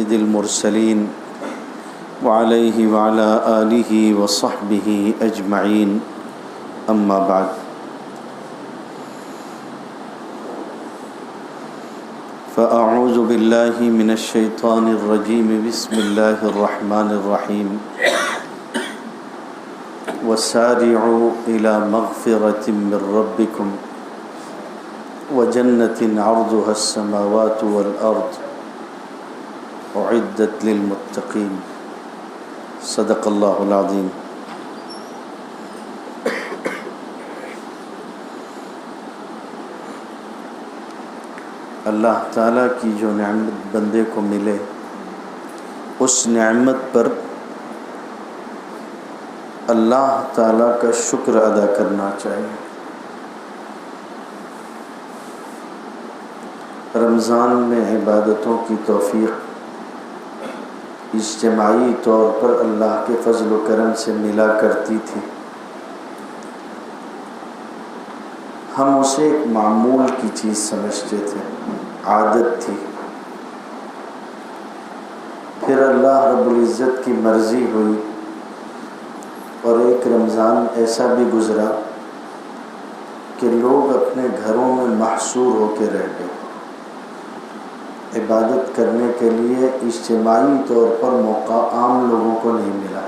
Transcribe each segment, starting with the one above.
سيد المرسلين وعليه وعلى آله وصحبه أجمعين أما بعد فأعوذ بالله من الشيطان الرجيم بسم الله الرحمن الرحيم وسارعوا إلى مغفرة من ربكم وجنة عرضها السماوات والأرض أعدت للمتقين صدق الله العظيم۔ اللہ تعالیٰ کی جو نعمت بندے کو ملے اس نعمت پر اللہ تعالیٰ کا شکر ادا کرنا چاہیے۔ رمضان میں عبادتوں کی توفیق اجتماعی طور پر اللہ کے فضل و کرم سے ملا کرتی تھی۔ ہم اسے ایک معمول کی چیز سمجھتے تھے، عادت تھی۔ پھر اللہ رب العزت کی مرضی ہوئی اور ایک رمضان ایسا بھی گزرا کہ لوگ اپنے گھروں میں محصور ہو کے رہ گئے۔ عبادت کرنے کے لیے اجتماعی طور پر موقع عام لوگوں کو نہیں ملا۔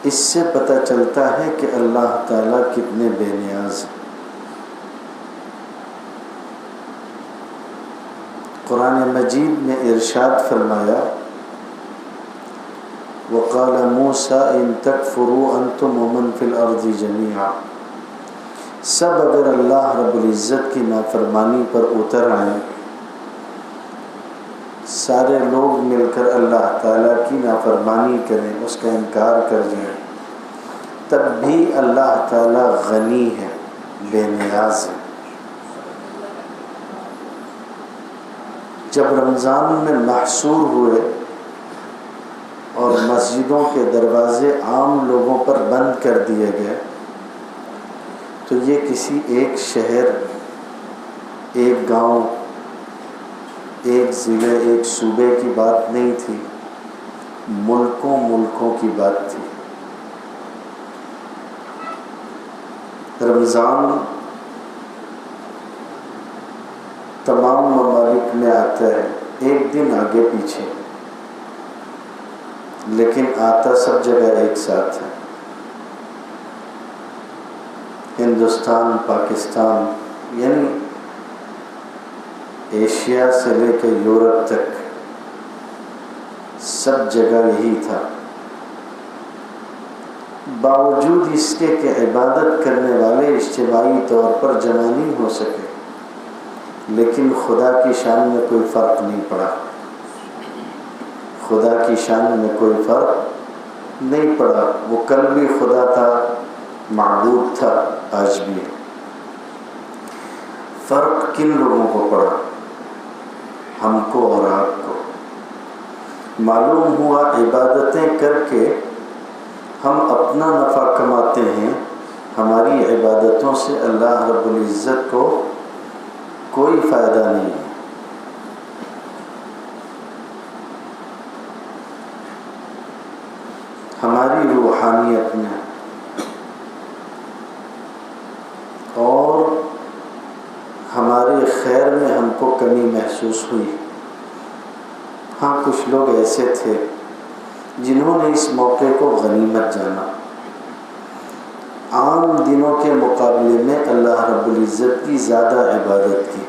اس سے پتہ چلتا ہے کہ اللہ تعالیٰ کتنے بے نیاز ہیں۔ قرآن مجید میں ارشاد فرمایا وقال موسیٰ ان تکفروا انتم ومن فی الارض جميعا، سب اگر اللہ رب العزت کی نافرمانی پر اتر آئیں، سارے لوگ مل کر اللہ تعالیٰ کی نافرمانی کریں، اس کا انکار کر جائیں، تب بھی اللہ تعالیٰ غنی ہے، بے نیاز ہے۔ جب رمضان میں محصور ہوئے اور مسجدوں کے دروازے عام لوگوں پر بند کر دیے گئے تو یہ کسی ایک شہر، ایک گاؤں، ایک ضلع، ایک صوبے کی بات نہیں تھی، ملکوں کی بات تھی۔ رمضان تمام ممالک میں آتا ہے، ایک دن آگے پیچھے، لیکن آتا سب جگہ ایک ساتھ ہے۔ ہندوستان، پاکستان، یعنی ایشیا سے لے کے یورپ تک سب جگہ یہی تھا۔ باوجود اس کے کہ عبادت کرنے والے اجتماعی طور پر جمع نہیں ہو سکے، لیکن خدا کی شان میں کوئی فرق نہیں پڑا۔ خدا کی شان میں کوئی فرق نہیں پڑا۔ وہ کل بھی خدا تھا، معبود تھا، آج بھی ہے۔ فرق کن لوگوں کو پڑا؟ ہم کو اور آپ کو۔ معلوم ہوا عبادتیں کر کے ہم اپنا نفع کماتے ہیں، ہماری عبادتوں سے اللہ رب العزت کو کوئی فائدہ نہیں ہے۔ ہماری روحانیت میں اور ہمارے خیر میں ہم کو کمی محسوس ہوئی۔ ہاں، کچھ لوگ ایسے تھے جنہوں نے اس موقع کو غنیمت جانا۔ عام دنوں کے مقابلے میں اللہ رب العزت کی زیادہ عبادت کی۔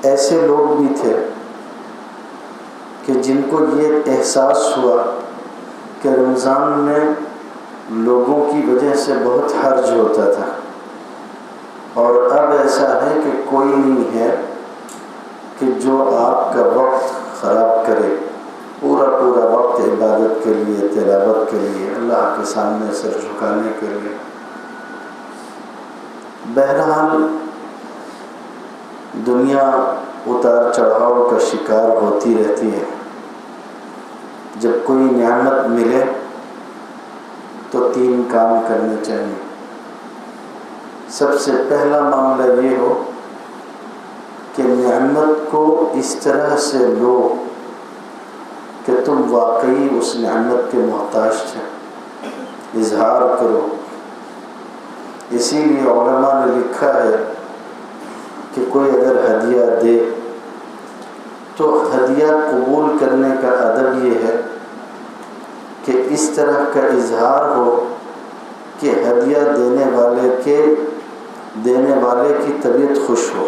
ایسے لوگ بھی تھے کہ جن کو یہ احساس ہوا کہ رمضان میں لوگوں کی وجہ سے بہت حرج ہوتا تھا، اور اب ایسا ہے کہ کوئی نہیں ہے کہ جو آپ کا وقت خراب کرے، پورا وقت عبادت کے لیے، تلاوت کے لیے، اللہ کے سامنے سر جھکانے کے لیے۔ بہرحال دنیا اتار چڑھاؤ کا شکار ہوتی رہتی ہے۔ جب کوئی نعمت ملے تو 3 کام کرنے چاہیے۔ سب سے پہلا معاملہ یہ ہو کہ نعمت کو اس طرح سے لو کہ تم واقعی اس نعمت کے محتاج تھے، اظہار کرو۔ اسی لیے علماء نے لکھا ہے کہ کوئی اگر ہدیہ دے تو ہدیہ قبول کرنے کا ادب یہ ہے کہ اس طرح کا اظہار ہو کہ ہدیہ دینے والے کی طبیعت خوش ہو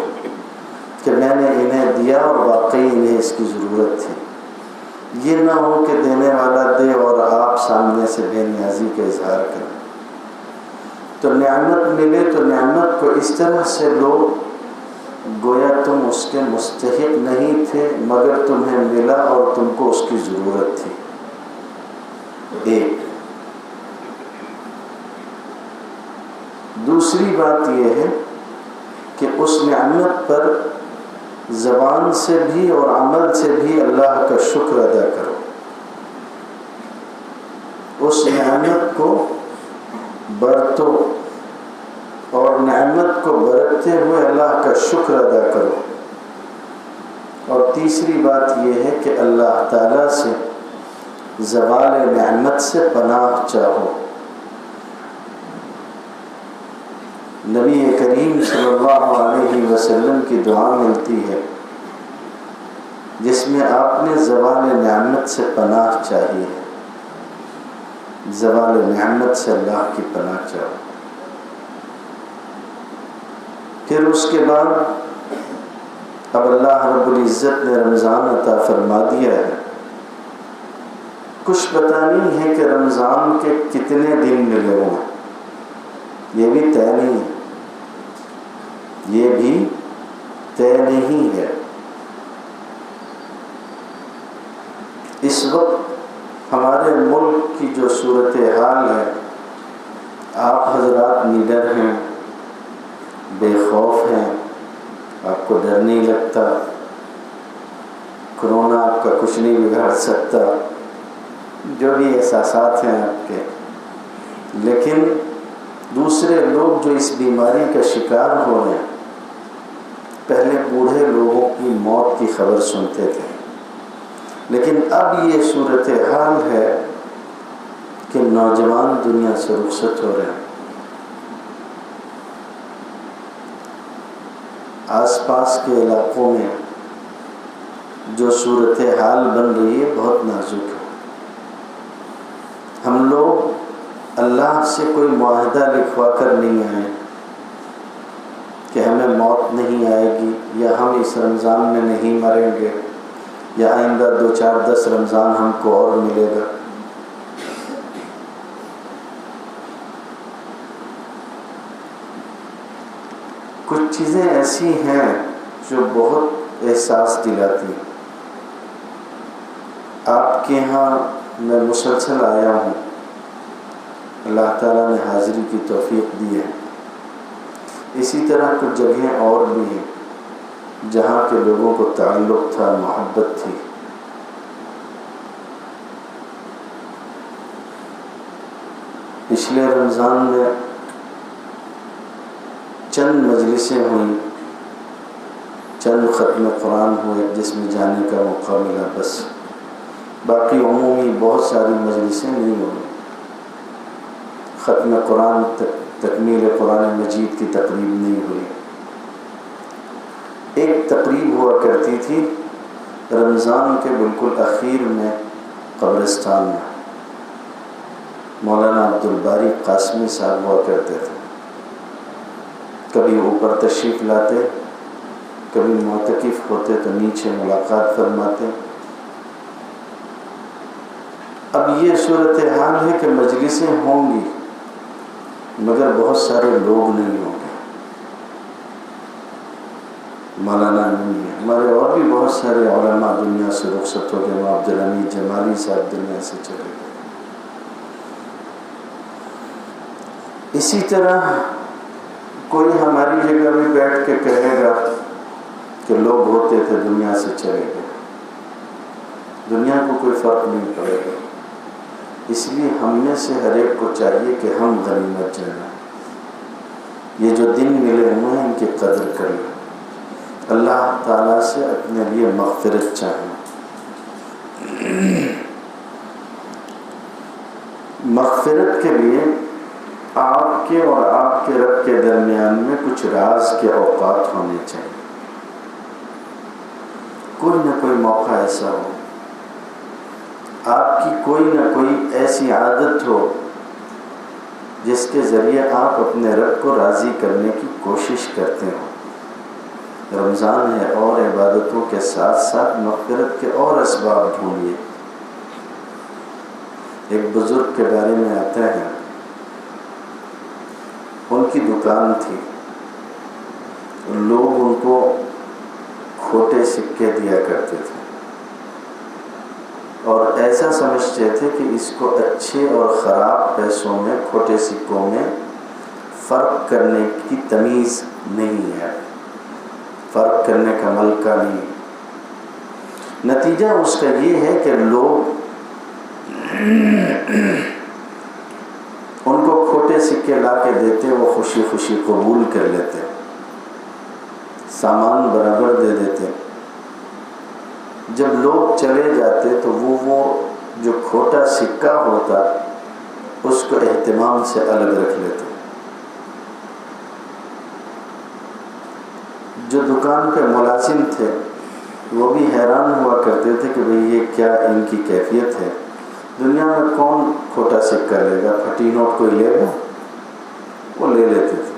کہ میں نے انہیں دیا اور واقعی انہیں اس کی ضرورت تھی۔ یہ نہ ہو کہ دینے والا دے اور آپ سامنے سے بے نیازی کا اظہار کریں۔ تو نعمت ملے تو نعمت کو اس طرح سے لو گویا تم اس کے مستحق نہیں تھے، مگر تمہیں ملا اور تم کو اس کی ضرورت تھی۔ ایک دوسری بات یہ ہے کہ اس نعمت پر زبان سے بھی اور عمل سے بھی اللہ کا شکر ادا کرو۔ اس نعمت کو برتو اور نعمت کو برتتے ہوئے اللہ کا شکر ادا کرو۔ اور تیسری بات یہ ہے کہ اللہ تعالیٰ سے زوال نعمت سے پناہ چاہو۔ نبی کریم صلی اللہ علیہ وسلم کی دعا ملتی ہے جس میں آپ نے زوال نعمت سے پناہ چاہی ہے۔ زوال نعمت سے اللہ کی پناہ چاہو۔ پھر اس کے بعد اب اللہ رب العزت نے رمضان عطا فرما دیا ہے، کچھ پتہ نہیں ہے کہ رمضان کے کتنے دن ملے ہوں، یہ بھی طے نہیں ہے، یہ بھی طے نہیں ہے۔ اس وقت ہمارے ملک کی جو صورتحال ہے، آپ حضرات نڈر ہیں، بے خوف ہیں، آپ کو ڈر نہیں لگتا، کرونا آپ کا کچھ نہیں بگاڑ سکتا، جو بھی احساسات ہیں آپ کے۔ لیکن دوسرے لوگ جو اس بیماری کا شکار ہو رہے ہیں، پہلے بوڑھے لوگوں کی موت کی خبر سنتے تھے، لیکن اب یہ صورتحال ہے کہ نوجوان دنیا سے رخصت ہو رہے ہیں۔ آس پاس کے علاقوں میں جو صورتحال بن رہی ہے بہت نازک ہے۔ ہم لوگ اللہ سے کوئی معاہدہ لکھوا کر نہیں آئے کہ ہمیں موت نہیں آئے گی، یا ہم اس رمضان میں نہیں مریں گے، یا آئندہ 2 4 10 رمضان ہم کو اور ملے گا۔ کچھ چیزیں ایسی ہیں جو بہت احساس دلاتی ہیں۔ آپ کے ہاں میں مسلسل آیا ہوں، اللہ تعالیٰ نے حاضری کی توفیق دی ہے۔ اسی طرح کچھ جگہیں اور بھی ہیں جہاں کے لوگوں کو تعلق تھا، محبت تھی۔ پچھلے رمضان میں چند مجلسیں ہوئیں، چند ختم قرآن ہوئے جس میں جانے کا موقع ملا، بس باقی عمومی بہت ساری مجلسیں نہیں ہوئیں۔ ختم قرآن تکمیل قرآن مجید کی تقریب نہیں ہوئی۔ ایک تقریب ہوا کرتی تھی رمضان کے بالکل اخیر میں قبرستان میں، مولانا عبدالباری قاسمی صاحب ہوا کرتے تھے۔ کبھی اوپر تشریف لاتے، کبھی معتکف ہوتے تو نیچے ملاقات فرماتے۔ اب یہ صورتحال ہے کہ مجلسیں ہوں گی مگر بہت سارے لوگ نہیں ہوں گے۔ مولانا نہیں ہے، ہمارے اور بھی بہت سارے علماء دنیا سے رخصت ہو گئے۔ عبدالحمید جمالی صاحب دنیا سے چلے گئے۔ اسی طرح کوئی ہماری جگہ بھی بیٹھ کے کہے گا کہ لوگ ہوتے تھے دنیا سے چلے گئے، دنیا کو کوئی فرق نہیں پڑے گا۔ اس لیے ہم میں سے ہر ایک کو چاہیے کہ ہم غنیمت جانیں۔ یہ جو دن ملے ہوئے ہیں ان کی قدر کر لیں، اللہ تعالیٰ سے اپنے لیے مغفرت چاہیں۔ مغفرت کے لیے آپ کے اور آپ کے رب کے درمیان میں کچھ راز کے اوقات ہونے چاہیے۔ کوئی نہ کوئی موقع ایسا ہو، آپ کی کوئی نہ کوئی ایسی عادت ہو جس کے ذریعے آپ اپنے رب کو راضی کرنے کی کوشش کرتے ہو۔ رمضان ہے اور عبادتوں کے ساتھ ساتھ مغفرت کے اور اسباب ڈھونڈیے۔ ایک بزرگ کے بارے میں آتا ہے، ان کی دکان تھی، لوگ ان کو کھوٹے سکے دیا کرتے تھے اور ایسا سمجھتے تھے کہ اس کو اچھے اور خراب پیسوں میں، کھوٹے سکوں میں فرق کرنے کی تمیز نہیں ہے، فرق کرنے کا ملکہ نہیں۔ نتیجہ اس کا یہ ہے کہ لوگ ان کو کھوٹے سکے لا کے دیتے، وہ خوشی خوشی قبول کر لیتے، سامان برابر دے دیتے۔ جب لوگ چلے جاتے تو وہ جو کھوٹا سکہ ہوتا اس کو اہتمام سے الگ رکھ لیتے۔ جو دکان پہ ملازم تھے وہ بھی حیران ہوا کرتے تھے کہ بھئی یہ کیا ان کی کیفیت ہے، دنیا میں کون کھوٹا سکہ لے گا، پھٹی نوٹ کوئی لے گا؟ وہ لے لیتے تھے،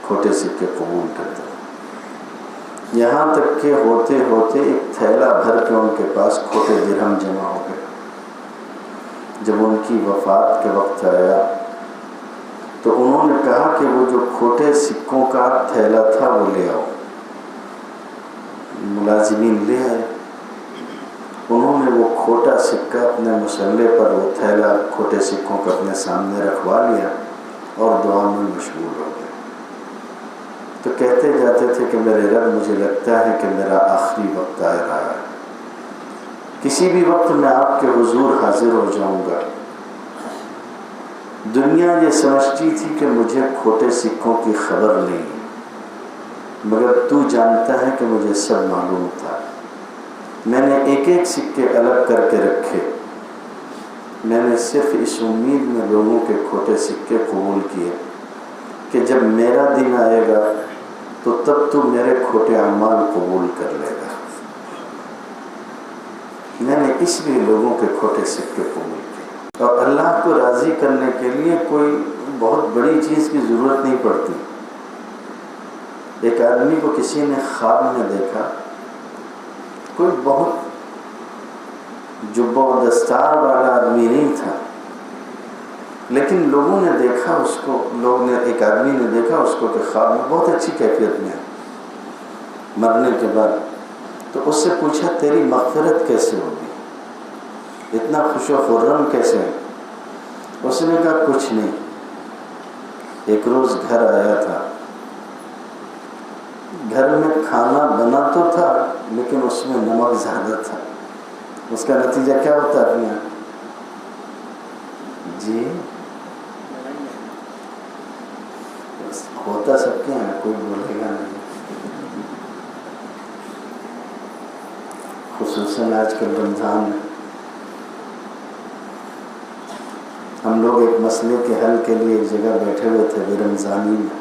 کھوٹے سکے قبول کرتے تھے، یہاں تک کہ ہوتے ہوتے ایک تھیلا بھر کے ان کے پاس کھوٹے درہم جمع ہو گئے۔ جب ان کی وفات کے وقت آیا تو انہوں نے کہا کہ وہ جو کھوٹے سکوں کا تھیلا تھا وہ لے آؤ۔ ملازمین لے آئے، انہوں نے وہ کھوٹا سکہ اپنے مسلح پر، وہ تھیلا کھوٹے سکوں کا اپنے سامنے رکھوا لیا اور دعا میں مشغول ہو گئے۔ تو کہتے جاتے تھے کہ میرے رب، مجھے لگتا ہے کہ میرا آخری وقت آ رہا ہے، کسی بھی وقت میں آپ کے حضور حاضر ہو جاؤں گا۔ دنیا یہ سمجھتی تھی کہ مجھے کھوٹے سکوں کی خبر نہیں، مگر تو جانتا ہے کہ مجھے سب معلوم تھا۔ میں نے ایک ایک سکے الگ کر کے رکھے، میں نے صرف اس امید میں لوگوں کے کھوٹے سکے قبول کیے کہ جب میرا دن آئے گا تو تب تو میرے کھوٹے اعمال قبول کر لے گا۔ میں نے اس لیے لوگوں کے کھوٹے سکے قبول کیے، اور اللہ کو راضی کرنے کے لیے کوئی بہت بڑی چیز کی ضرورت نہیں پڑتی۔ ایک آدمی کو کسی نے خواب میں دیکھا، کوئی بہت جبہ و دستار والا آدمی نہیں تھا، لیکن لوگوں نے دیکھا اس کو، ایک آدمی نے دیکھا اس کو کہ خواب میں بہت اچھی کیفیت میں ہے مرنے کے بعد۔ تو اس سے پوچھا تیری مغفرت کیسے ہوگی، اتنا خوش و خرم کیسے ہے؟ اس نے کہا کچھ نہیں، ایک روز گھر آیا تھا، گھر میں کھانا بنا تو تھا لیکن اس میں نمک زیادہ تھا۔ اس کا نتیجہ کیا ہوتا ہے؟ اپنے جی ہوتا سب کے ہیں، کوئی بولے گا نہیں، خصوصاً آج کل رمضان میں ہم لوگ ایک مسئلے کے حل کے لیے ایک جگہ بیٹھے ہوئے تھے بے رمضانی میں،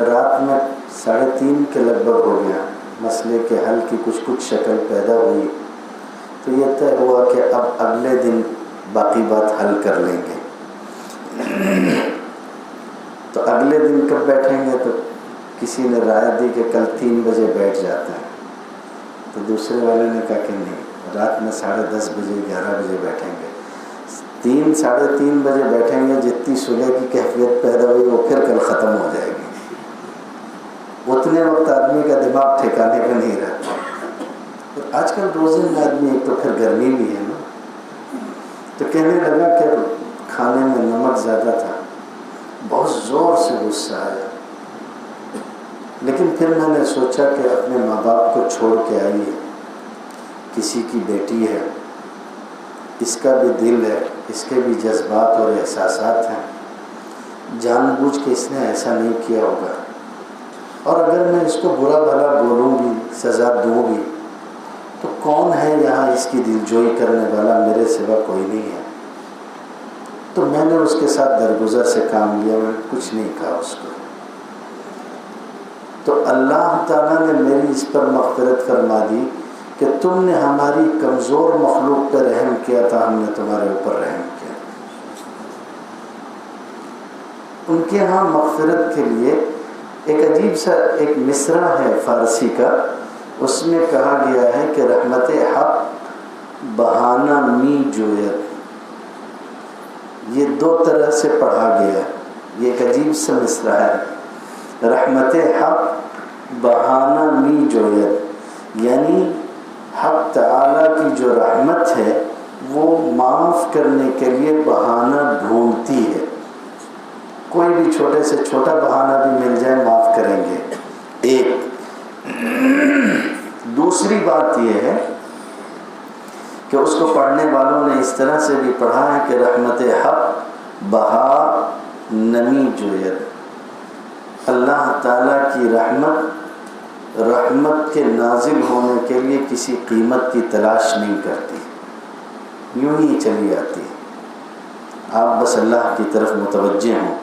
رات میں 3:30 کے لگ بھگ ہو گیا، مسئلے کے حل کی کچھ شکل پیدا ہوئی، تو یہ طے ہوا کہ اب اگلے دن باقی بات حل کر لیں گے۔ تو اگلے دن کب بیٹھیں گے؟ تو کسی نے رائے دی کہ کل 3 بجے بیٹھ جاتے ہیں، تو دوسرے والے نے کہا کہ نہیں، رات میں 10:30 بجے 11 بجے بیٹھیں گے، 3-3:30 بجے بیٹھیں گے، جتنی صلح کی کیفیت پیدا ہوئی وہ پھر کل ختم ہو جائے گی۔ اتنے وقت آدمی کا دماغ ٹھکانے پہ نہیں رہتا۔ آج کل روزے میں آدمی، ایک تو پھر گرمی بھی ہے نا، تو کہنے لگا کہ کھانے میں نمک زیادہ تھا، بہت زور سے غصہ آیا، لیکن پھر میں نے سوچا کہ اپنے ماں باپ کو چھوڑ کے آئی ہے، کسی کی بیٹی ہے، اس کا بھی دل ہے، اس کے بھی جذبات اور احساسات ہیں، جان بوجھ کے اس نے ایسا نہیں کیا ہوگا، اور اگر میں اس کو برا بھلا بولوں بھی، سزا دوں بھی، تو کون ہے یہاں اس کی دلجوئی کرنے والا؟ میرے سوا کوئی نہیں ہے۔ تو میں نے اس کے ساتھ درگزر سے کام لیا، میں نے کچھ نہیں کہا اس کو۔ تو اللہ تعالیٰ نے میری اس پر مغفرت فرما دی کہ تم نے ہماری کمزور مخلوق پر رحم کیا تھا، ہم نے تمہارے اوپر رحم کیا۔ ان کے ہاں مغفرت کے لیے ایک عجیب سا ایک مصرع ہے فارسی کا، اس میں کہا گیا ہے کہ رحمت حق بہانہ می جویت، یہ دو طرح سے پڑھا گیا ہے، یہ ایک عجیب سا مصرع ہے، رحمت حق بہانہ می جویت، یعنی حق تعالیٰ کی جو رحمت ہے وہ معاف کرنے کے لیے بہانہ ڈھونڈتی ہے، کوئی بھی چھوٹے سے چھوٹا بہانہ بھی مل جائے معاف کریں گے۔ ایک دوسری بات یہ ہے کہ اس کو پڑھنے والوں نے اس طرح سے بھی پڑھا ہے کہ رحمت حق بہا نمی جویت، اللہ تعالیٰ کی رحمت کے نازل ہونے کے لیے کسی قیمت کی تلاش نہیں کرتی، یوں ہی چلی آتی ہے، آپ بس اللہ کی طرف متوجہ ہوں۔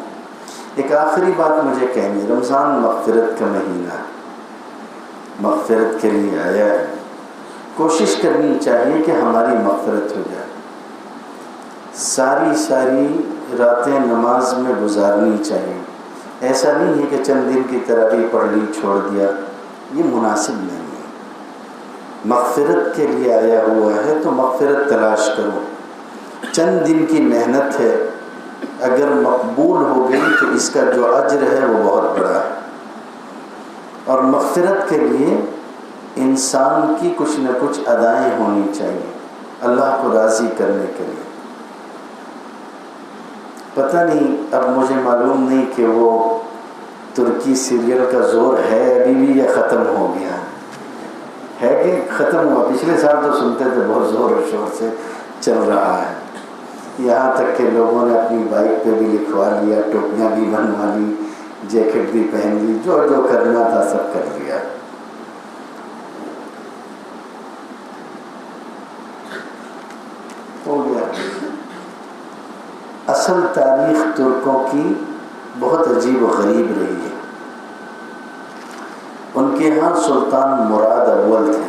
ایک آخری بات مجھے کہنی، رمضان مغفرت کا مہینہ ہے، مغفرت کے لیے آیا ہے، کوشش کرنی چاہیے کہ ہماری مغفرت ہو جائے، ساری راتیں نماز میں گزارنی چاہیے، ایسا نہیں ہے کہ چند دن کی تراویح پڑھ لی چھوڑ دیا، یہ مناسب نہیں ہے۔ مغفرت کے لیے آیا ہوا ہے تو مغفرت تلاش کرو، چند دن کی محنت ہے، اگر مقبول ہو گئی تو اس کا جو اجر ہے وہ بہت بڑا ہے، اور مغفرت کے لیے انسان کی کچھ نہ کچھ ادائیں ہونی چاہیے اللہ کو راضی کرنے کے لیے۔ پتہ نہیں، اب مجھے معلوم نہیں کہ وہ ترکی سیریل کا زور ہے ابھی بھی یا ختم ہو گیا ہے، کہ ختم ہوا؟ پچھلے سال تو سنتے تھے بہت زور و شور سے چل رہا ہے، یہاں تک کہ لوگوں نے اپنی بائک پہ بھی لکھوا لیا، ٹوپیاں بھی بنوا لی، جیکٹ بھی پہن لی، جو کرنا تھا سب کر لیا۔ ہو گیا۔ اصل تاریخ ترکوں کی بہت عجیب و غریب رہی ہے۔ ان کے ہاں سلطان مراد اول تھے،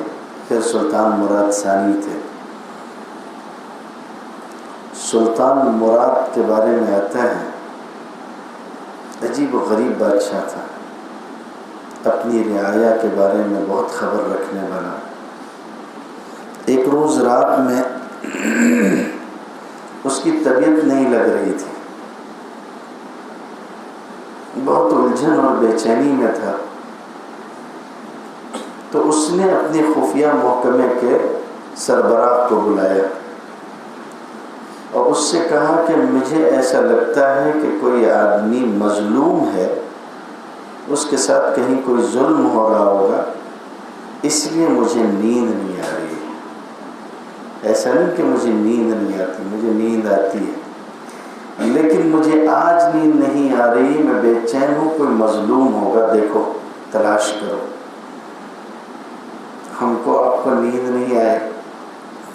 پھر سلطان مراد ثانی تھے۔ سلطان مراد کے بارے میں آتا ہے عجیب و غریب بادشاہ تھا، اپنی رعایا کے بارے میں بہت خبر رکھنے والا۔ ایک روز رات میں اس کی طبیعت نہیں لگ رہی تھی، بہت الجھن اور بے چینی میں تھا، تو اس نے اپنے خفیہ محکمے کے سربراہ کو بلایا اور اس سے کہا کہ مجھے ایسا لگتا ہے کہ کوئی آدمی مظلوم ہے، اس کے ساتھ کہیں کوئی ظلم ہو رہا ہوگا، اس لیے مجھے نیند نہیں آ رہی ہے۔ ایسا نہیں کہ مجھے نیند نہیں آتی، مجھے نیند آتی ہے، لیکن مجھے آج نیند نہیں آ رہی، میں بے چین ہوں، کوئی مظلوم ہوگا، دیکھو تلاش کرو۔ ہم کو آپ کو نیند نہیں آئے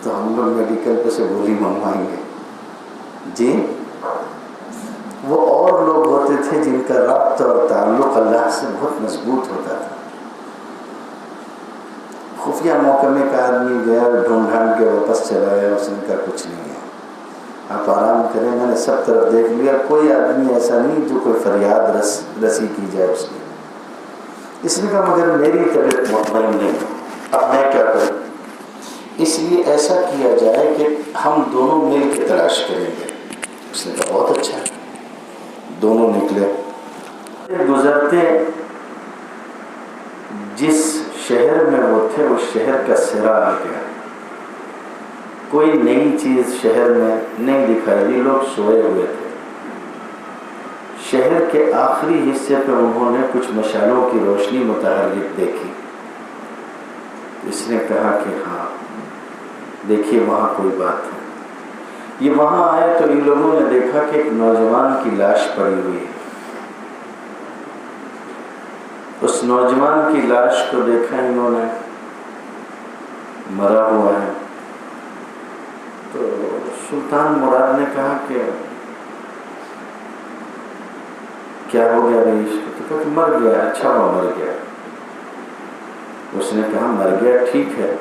تو ہم لوگ میڈیکل پہ سے گولی منگوائیں گے جی۔ وہ اور لوگ ہوتے تھے جن کا رابطہ اور تعلق اللہ سے بہت مضبوط ہوتا تھا۔ خفیہ محکمے کا آدمی گیا، ڈھونڈ ڈھانڈ کے واپس چلا گیا، اس نے کہا کچھ نہیں ہے، آپ آرام کریں، میں نے سب طرف دیکھ لیا، کوئی آدمی ایسا نہیں جو کوئی فریاد رسی کی جائے اس کی۔ اس نے کہا مگر میری طبیعت مطمئن نہیں، اب میں کیا کروں؟ اس لیے ایسا کیا جائے کہ ہم دونوں مل کے تلاش کریں گے۔ اس نے کہا بہت اچھا۔ دونوں نکلے، گزرتے جس شہر میں وہ تھے اس شہر کا سرا آ گیا، کوئی نئی چیز شہر میں نہیں دکھائی دی، لوگ سوئے ہوئے تھے۔ شہر کے آخری حصے پہ انہوں نے کچھ مشالوں کی روشنی متحرک دیکھی۔ اس نے کہا کہ ہاں دیکھیے وہاں کوئی بات ہے۔ یہ وہاں آئے تو ان لوگوں نے دیکھا کہ ایک نوجوان کی لاش پڑی ہوئی ہے، نوجوان کی لاش کو دیکھا انہوں نے مرا ہوا ہے، تو سلطان مراد نے کہا کہ کیا ہو گیا رئیس کو؟ تو کہا کہ مر گیا، اچھا ہوا مر گیا۔ اس نے کہا مر گیا ٹھیک ہے،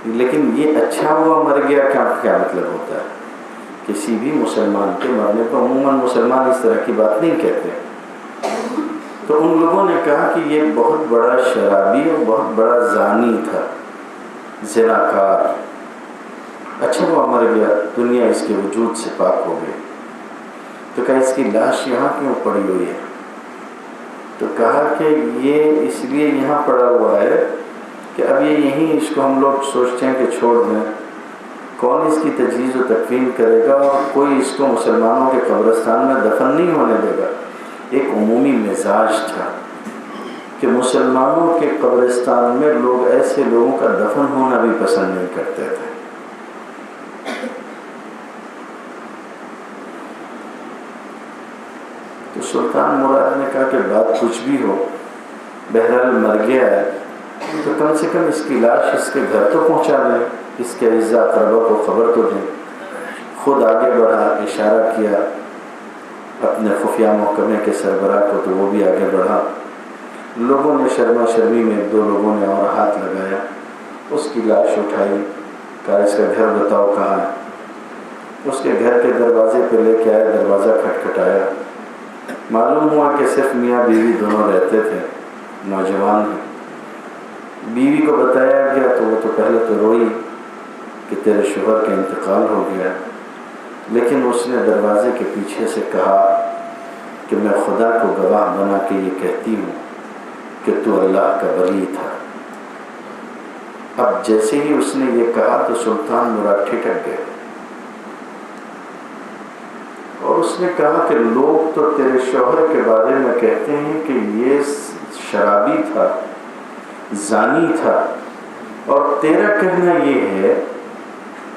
لیکن یہ اچھا ہوا مر گیا کیا مطلب ہوتا ہے؟ کسی بھی مسلمان کے مرنے پر عموماً مسلمان اس طرح کی بات نہیں کہتے۔ تو ان لوگوں نے کہا کہ یہ بہت بڑا شرابی اور بہت بڑا زانی تھا، زناکار، اچھا ہوا مر گیا، دنیا اس کے وجود سے پاک ہو گئی۔ تو کہا اس کی لاش یہاں کیوں پڑی ہوئی ہے؟ تو کہا کہ یہ اس لیے یہاں پڑا ہوا ہے کہ اب یہ یہیں اس کو ہم لوگ سوچتے ہیں کہ چھوڑ دیں، کون اس کی تجہیز و تکفین کرے گا، اور کوئی اس کو مسلمانوں کے قبرستان میں دفن نہیں ہونے دے گا۔ ایک عمومی مزاج تھا کہ مسلمانوں کے قبرستان میں لوگ ایسے لوگوں کا دفن ہونا بھی پسند نہیں کرتے تھے۔ تو سلطان مراد نے کہا کہ بات کچھ بھی ہو، بہرحال مر گیا ہے تو کم سے کم اس کی لاش اس کے گھر تو پہنچا دیں، اس کے اعزاء اقربا کو خبر تو دیں۔ خود آگے بڑھا، اشارہ کیا اپنے خفیہ محکمے کے سربراہ کو، تو وہ بھی آگے بڑھا۔ لوگوں نے شرما شرمی میں دو لوگوں نے اور ہاتھ لگایا، اس کی لاش اٹھائی، کہا اس کا گھر بتاؤ کہاں ہے۔ اس کے گھر کے دروازے پہ لے کے آئے، دروازہ کھٹکھٹایا، معلوم ہوا کہ صرف میاں بیوی دونوں رہتے تھے، نوجوان ہیں۔ بیوی کو بتایا گیا تو وہ تو پہلے تو روئی کہ تیرے شوہر کا انتقال ہو گیا، لیکن اس نے دروازے کے پیچھے سے کہا کہ میں خدا کو گواہ بنا کے یہ کہتی ہوں کہ تو اللہ کا ولی تھا۔ اب جیسے ہی اس نے یہ کہا تو سلطان مراد ٹھٹک گئے، اور اس نے کہا کہ لوگ تو تیرے شوہر کے بارے میں کہتے ہیں کہ یہ شرابی تھا، زانی تھا، اور تیرا کہنا یہ ہے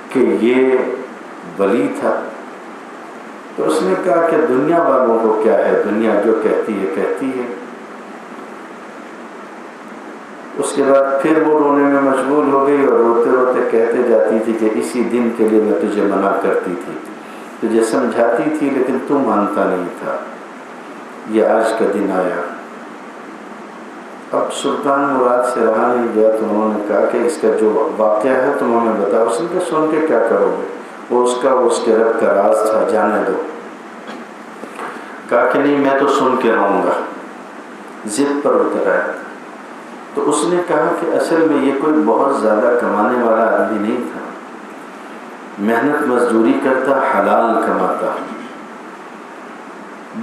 کہ یہ ولی تھا۔ تو اس نے کہا کہ دنیا والوں کو کیا ہے، دنیا جو کہتی ہے کہتی ہے۔ اس کے بعد پھر وہ رونے میں مشغول ہو گئی، اور روتے روتے کہتے جاتی تھی کہ اسی دن کے لیے میں تجھے منع کرتی تھی، تجھے سمجھاتی تھی لیکن تو مانتا نہیں تھا، یہ آج کا دن آیا۔ اب سلطان مراد سے رہا نہیں گیا، تو انہوں نے کہا کہ اس کا جو واقعہ ہے تم ہمیں بتاؤ۔ اس نے کہا سن کے کیا کرو گے، وہ اس کے رب کا راز تھا، جانے دو۔ کہا کہ نہیں میں تو سن کے رہوں گا، ضد پر اتر آیا۔ تو اس نے کہا کہ اصل میں یہ کوئی بہت زیادہ کمانے والا آدمی نہیں تھا، محنت مزدوری کرتا، حلال کماتا۔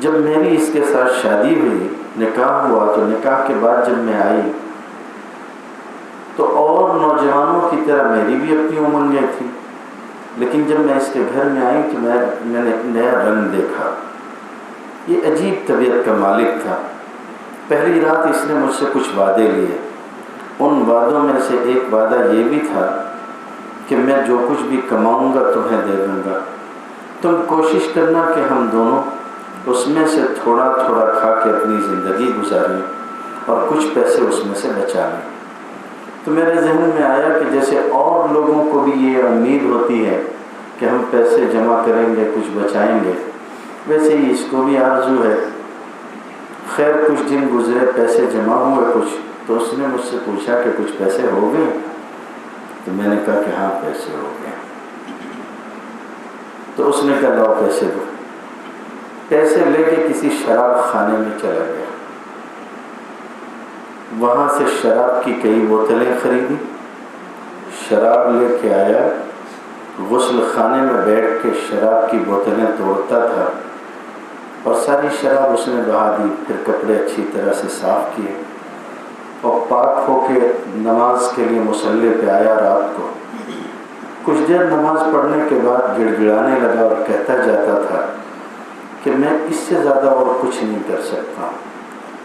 جب میری اس کے ساتھ شادی ہوئی، نکاح ہوا، تو نکاح کے بعد جب میں آئی تو اور نوجوانوں کی طرح میری بھی اپنی امنگیں تھیں، لیکن جب میں اس کے گھر میں آئی تو میں نے نیا رنگ دیکھا۔ یہ عجیب طبیعت کا مالک تھا۔ پہلی رات اس نے مجھ سے کچھ وعدے لیے، ان وعدوں میں سے ایک وعدہ یہ بھی تھا کہ میں جو کچھ بھی کماؤں گا تمہیں دے دوں گا، تم کوشش کرنا کہ ہم دونوں اس میں سے تھوڑا تھوڑا کھا کے اپنی زندگی گزاریں اور کچھ پیسے اس میں سے بچا لیں۔ تو میرے ذہن میں آیا کہ جیسے اور لوگوں کو بھی یہ امید ہوتی ہے کہ ہم پیسے جمع کریں گے، کچھ بچائیں گے، ویسے ہی اس کو بھی آرزو ہے۔ خیر کچھ دن گزرے، پیسے جمع ہوئے کچھ، تو اس نے مجھ سے پوچھا کہ کچھ پیسے ہو گئے؟ تو میں نے کہا کہ ہاں پیسے ہو گئے۔ تو اس نے کہا لاؤ پیسے دو۔ پیسے لے کے کسی شراب خانے میں چلا گیا، وہاں سے شراب کی کئی بوتلیں خریدی، شراب لے کے آیا، غسل خانے میں بیٹھ کے شراب کی بوتلیں توڑتا تھا، اور ساری شراب اس نے بہا دی۔ پھر کپڑے اچھی طرح سے صاف کیے اور پاک ہو کے نماز کے لیے مصلی پہ آیا۔ رات کو کچھ دیر نماز پڑھنے کے بعد گڑ گڑانے لگا اور کہتا جاتا تھا کہ میں اس سے زیادہ اور کچھ نہیں کر سکتا،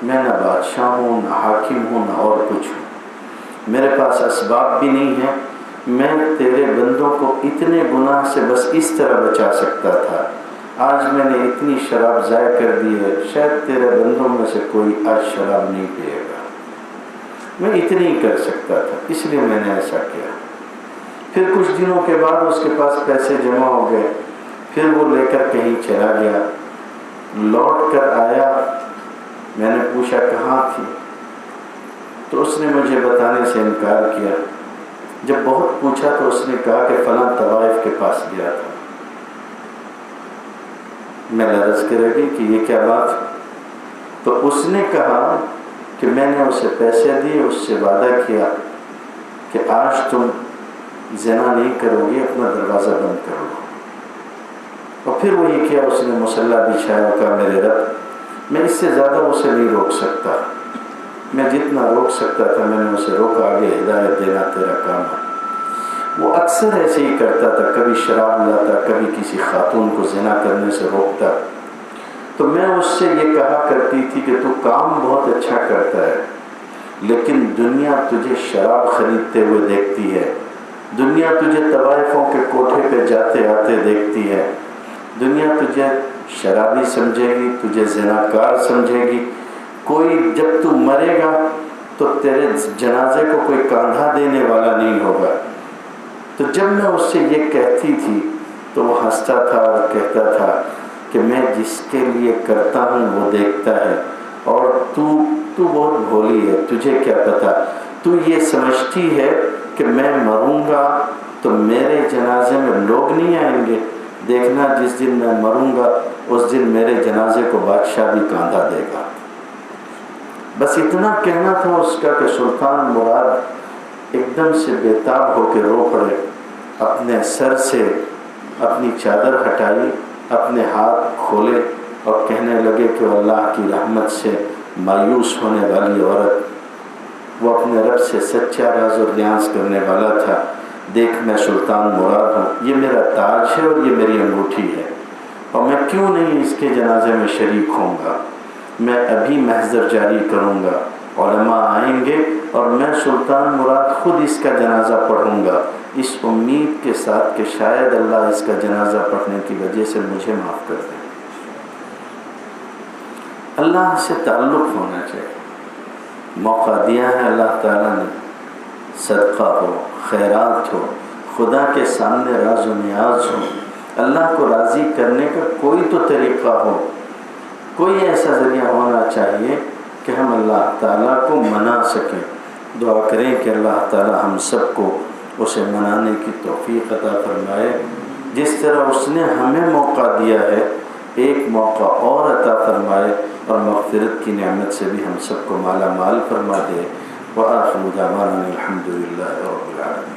میں نہ بادشاہ ہوں، نہ حاکم ہوں، نہ اور کچھ ہوں، میرے پاس اسباب بھی نہیں ہیں، میں تیرے بندوں کو اتنے گناہ سے بس اس طرح بچا سکتا تھا آج میں نے اتنی شراب ضائع کر دی ہے، شاید تیرے بندوں میں سے کوئی آج شراب نہیں پیے گا۔ میں اتنی ہی کر سکتا تھا، اس لیے میں نے ایسا کیا۔ پھر کچھ دنوں کے بعد اس کے پاس پیسے جمع ہو گئے، پھر وہ لے کر کہیں چلا گیا، لوٹ کر آیا، میں نے پوچھا کہاں تھی، تو اس نے مجھے بتانے سے انکار کیا۔ جب بہت پوچھا تو اس نے کہا کہ فلاں طوائف کے پاس گیا تھا۔ میں لرز کے رہ گئی کہ یہ کیا بات؟ تو اس نے کہا کہ میں نے اسے پیسے دیے، اس سے وعدہ کیا کہ آج تم زنا نہیں کرو گی، اپنا دروازہ بند کرو۔ اور پھر وہی کیا، اس نے مصلی بچھایا اور کہا میرے رب میں اس سے زیادہ اسے نہیں روک سکتا، میں جتنا روک سکتا تھا میں نے اسے روکا، آگے ہدایت دینا تیرا کام ہے۔ وہ اکثر ایسے ہی کرتا تھا، کبھی شراب لاتا، کبھی کسی خاتون کو زنا کرنے سے روکتا۔ تو میں اس سے یہ کہا کرتی تھی کہ تو کام بہت اچھا کرتا ہے، لیکن دنیا تجھے شراب خریدتے ہوئے دیکھتی ہے، دنیا تجھے طوائفوں کے کوٹھے پہ جاتے آتے دیکھتی ہے، دنیا تجھے شرابی سمجھے گی، تجھے زناکار سمجھے گی۔ کوئی جب تو مرے گا تو تیرے جنازے کو کوئی کاندھا دینے والا نہیں ہوگا۔ تو جب میں اس سے یہ کہتی تھی تو وہ ہنستا تھا اور کہتا تھا کہ میں جس کے لیے کرتا ہوں وہ دیکھتا ہے، اور تو بہت بھولی ہے، تجھے کیا پتا، تو یہ سمجھتی ہے کہ میں مروں گا تو میرے جنازے میں لوگ نہیں آئیں گے، دیکھنا جس دن میں مروں گا اس دن میرے جنازے کو بادشاہ بھی کاندھا دے گا۔ بس اتنا کہنا تھا اس کا کہ سلطان مراد ایک دم سے بےتاب ہو کے رو پڑے، اپنے سر سے اپنی چادر ہٹائی، اپنے ہاتھ کھولے اور کہنے لگے کہ اللہ کی رحمت سے مایوس ہونے والی عورت، وہ اپنے رب سے سچا راز و نیاز کرنے والا تھا، دیکھ میں سلطان مراد ہوں، یہ میرا تاج ہے اور یہ میری انگوٹھی ہے، اور میں کیوں نہیں اس کے جنازے میں شریک ہوں گا، میں ابھی محضر جاری کروں گا، علماء آئیں گے اور میں سلطان مراد خود اس کا جنازہ پڑھوں گا، اس امید کے ساتھ کہ شاید اللہ اس کا جنازہ پڑھنے کی وجہ سے مجھے معاف کر دے۔ اللہ سے تعلق ہونا چاہیے، موقع دیا ہے اللہ تعالیٰ نے، صدقہ ہو، خیرات ہو، خدا کے سامنے راز و نیاز ہو، اللہ کو راضی کرنے کا کوئی تو طریقہ ہو، کوئی ایسا ذریعہ ہونا چاہیے کہ ہم اللہ تعالیٰ کو منا سکیں۔ دعا کریں کہ اللہ تعالیٰ ہم سب کو اسے منانے کی توفیق عطا فرمائے، جس طرح اس نے ہمیں موقع دیا ہے ایک موقع اور عطا فرمائے، اور مغفرت کی نعمت سے بھی ہم سب کو مالا مال فرما دے۔ وآخر دعوانا الحمد للہ رب العالمین۔